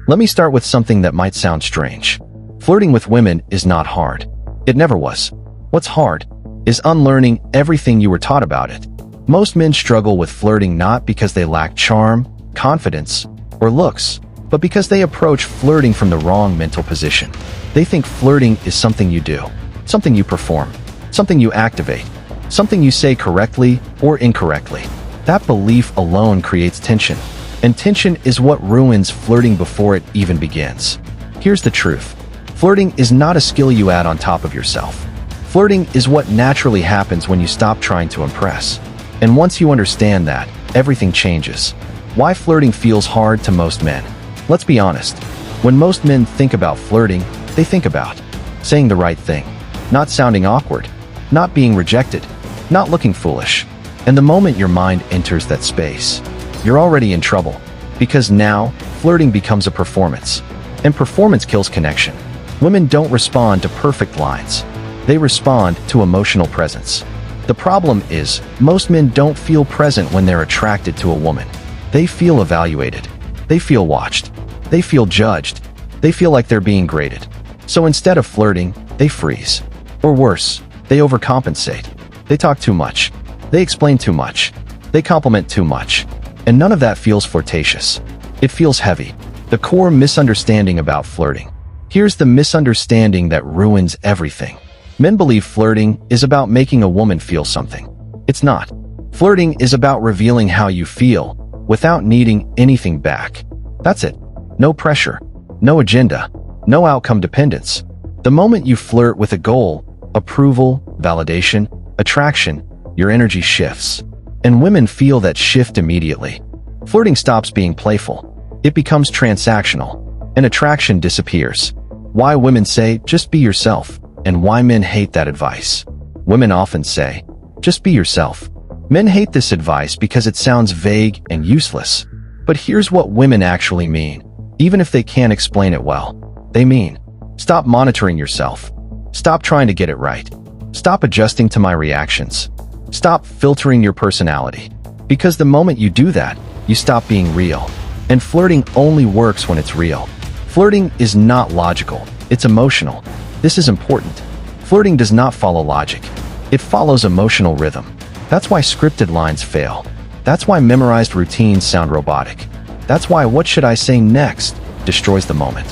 Let me start with something that might sound strange. Flirting with women is not hard. It never was. What's hard is unlearning everything you were taught about it. Most men struggle with flirting not because they lack charm, confidence, or looks, but because they approach flirting from the wrong mental position. They think flirting is something you do, something you perform, something you activate, something you say correctly or incorrectly. That belief alone creates tension, and tension is what ruins flirting before it even begins. Here's the truth. Flirting is not a skill you add on top of yourself. Flirting is what naturally happens when you stop trying to impress. And once you understand that, everything changes. Why flirting feels hard to most men? Let's be honest. When most men think about flirting, they think about saying the right thing, not sounding awkward, not being rejected, not looking foolish. And the moment your mind enters that space, you're already in trouble. Because now, flirting becomes a performance. And performance kills connection. Women don't respond to perfect lines. They respond to emotional presence. The problem is, most men don't feel present when they're attracted to a woman. They feel evaluated. They feel watched. They feel judged. They feel like they're being graded. So instead of flirting, they freeze. Or worse, they overcompensate. They talk too much. They explain too much. They compliment too much. And none of that feels flirtatious. It feels heavy. The core misunderstanding about flirting. Here's the misunderstanding that ruins everything. Men believe flirting is about making a woman feel something. It's not. Flirting is about revealing how you feel without needing anything back. That's it. No pressure, no agenda, no outcome dependence. The moment you flirt with a goal, approval, validation, attraction, your energy shifts. And women feel that shift immediately. Flirting stops being playful. It becomes transactional, and attraction disappears. Why women say, just be yourself, and why men hate that advice. Women often say, just be yourself. Men hate this advice because it sounds vague and useless. But here's what women actually mean, even if they can't explain it well. They mean, stop monitoring yourself. Stop trying to get it right. Stop adjusting to my reactions. Stop filtering your personality. Because the moment you do that, you stop being real. And flirting only works when it's real. Flirting is not logical, it's emotional. This is important. Flirting does not follow logic. It follows emotional rhythm. That's why scripted lines fail. That's why memorized routines sound robotic. That's why what should I say next destroys the moment.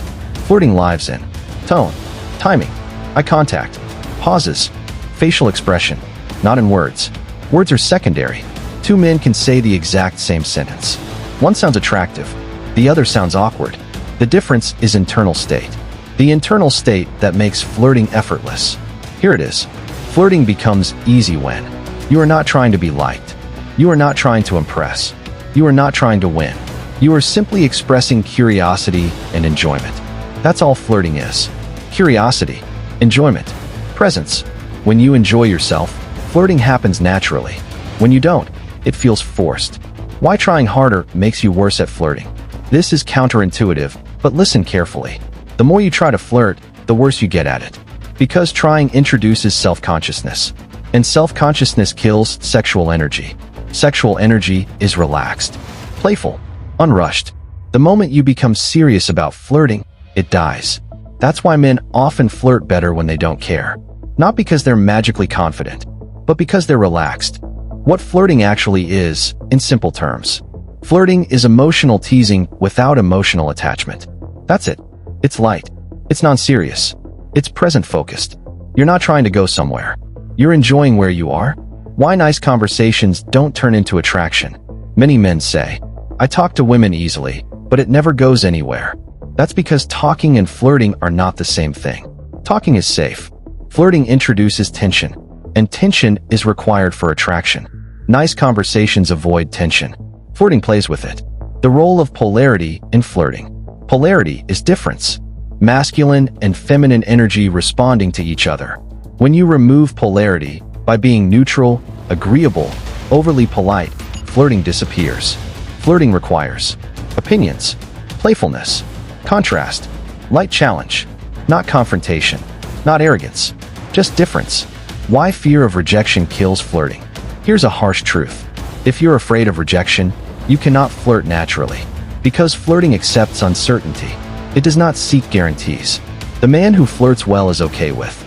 Flirting lives in tone, timing, eye contact, pauses, facial expression, not in words. Words are secondary. Two men can say the exact same sentence. One sounds attractive, the other sounds awkward. The difference is internal state. The internal state that makes flirting effortless. Here it is. Flirting becomes easy when you are not trying to be liked. You are not trying to impress. You are not trying to win. You are simply expressing curiosity and enjoyment. That's all flirting is. Curiosity, enjoyment, presence. When you enjoy yourself, flirting happens naturally. When you don't, it feels forced. Why trying harder makes you worse at flirting? This is counterintuitive, but listen carefully. The more you try to flirt, the worse you get at it. Because trying introduces self-consciousness. And self-consciousness kills sexual energy. Sexual energy is relaxed, playful, unrushed. The moment you become serious about flirting, it dies. That's why men often flirt better when they don't care. Not because they're magically confident, but because they're relaxed. What flirting actually is, in simple terms. Flirting is emotional teasing without emotional attachment. That's it. It's light. It's non-serious. It's present-focused. You're not trying to go somewhere. You're enjoying where you are. Why nice conversations don't turn into attraction. Many men say, I talk to women easily, but it never goes anywhere. That's because talking and flirting are not the same thing. Talking is safe. Flirting introduces tension, and tension is required for attraction. Nice conversations avoid tension. Flirting plays with it. The role of polarity in flirting. Polarity is difference. Masculine and feminine energy responding to each other. When you remove polarity by being neutral, agreeable, overly polite, flirting disappears. Flirting requires opinions, playfulness, contrast, light challenge, not confrontation, not arrogance, just difference. Why fear of rejection kills flirting? Here's a harsh truth. If you're afraid of rejection, you cannot flirt naturally. Because flirting accepts uncertainty. It does not seek guarantees. The man who flirts well is okay with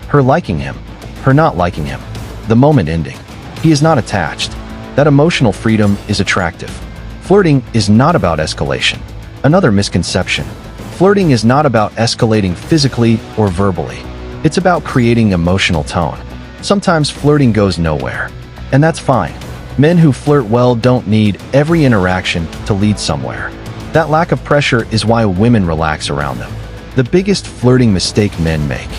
her liking him, her not liking him, the moment ending. He is not attached. That emotional freedom is attractive. Flirting is not about escalation. Another misconception. Flirting is not about escalating physically or verbally. It's about creating emotional tone. Sometimes flirting goes nowhere, and that's fine. Men who flirt well don't need every interaction to lead somewhere. That lack of pressure is why women relax around them. The biggest flirting mistake men make.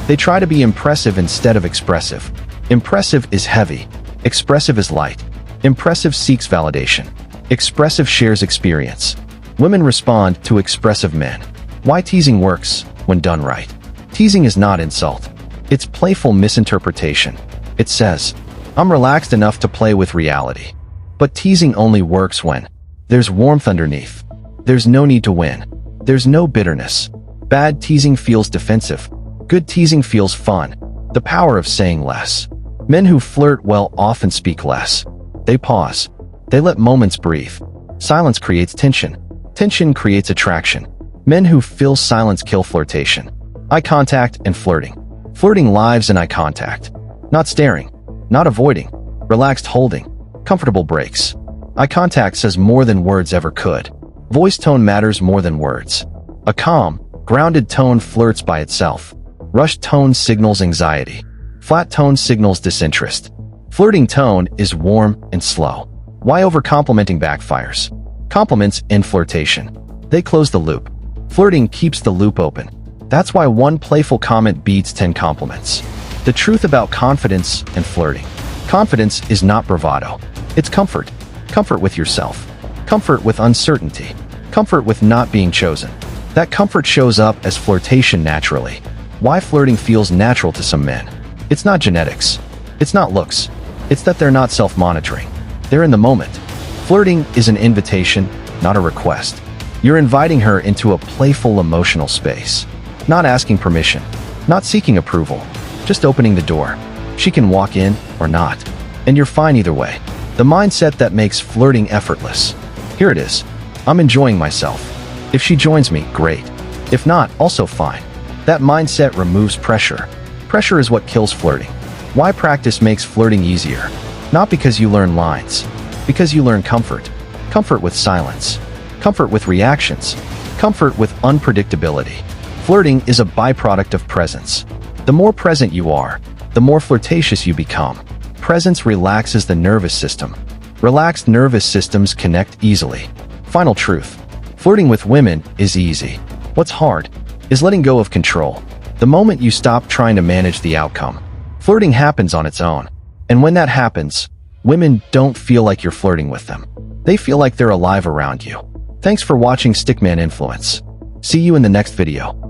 They try to be impressive instead of expressive. Impressive is heavy. Expressive is light. Impressive seeks validation. Expressive shares experience. Women respond to expressive men. Why teasing works when done right. Teasing is not insult. It's playful misinterpretation. It says, I'm relaxed enough to play with reality. But teasing only works when there's warmth underneath. There's no need to win. There's no bitterness. Bad teasing feels defensive. Good teasing feels fun. The power of saying less. Men who flirt well often speak less. They pause. They let moments breathe. Silence creates tension. Tension creates attraction. Men who fill silence kill flirtation. Eye contact and flirting. Flirting lives in eye contact. Not staring. Not avoiding. Relaxed holding. Comfortable breaks. Eye contact says more than words ever could. Voice tone matters more than words. A calm, grounded tone flirts by itself. Rushed tone signals anxiety. Flat tone signals disinterest. Flirting tone is warm and slow. Why over-complimenting backfires? Compliments end flirtation. They close the loop. Flirting keeps the loop open. That's why one playful comment beats 10 compliments. The truth about confidence and flirting. Confidence is not bravado. It's comfort. Comfort with yourself. Comfort with uncertainty. Comfort with not being chosen. That comfort shows up as flirtation naturally. Why flirting feels natural to some men. It's not genetics. It's not looks. It's that they're not self-monitoring. They're in the moment. Flirting is an invitation, not a request. You're inviting her into a playful emotional space. Not asking permission. Not seeking approval. Just opening the door. She can walk in or not. And you're fine either way. The mindset that makes flirting effortless. Here it is. I'm enjoying myself. If she joins me, great. If not, also fine. That mindset removes pressure. Pressure is what kills flirting. Why practice makes flirting easier? Not because you learn lines. Because you learn comfort. Comfort with silence. Comfort with reactions. Comfort with unpredictability. Flirting is a byproduct of presence. The more present you are, the more flirtatious you become. Presence relaxes the nervous system. Relaxed nervous systems connect easily. Final truth. Flirting with women is easy. What's hard is letting go of control. The moment you stop trying to manage the outcome, flirting happens on its own. And when that happens, women don't feel like you're flirting with them. They feel like they're alive around you. Thanks for watching Stickman Influence. See you in the next video.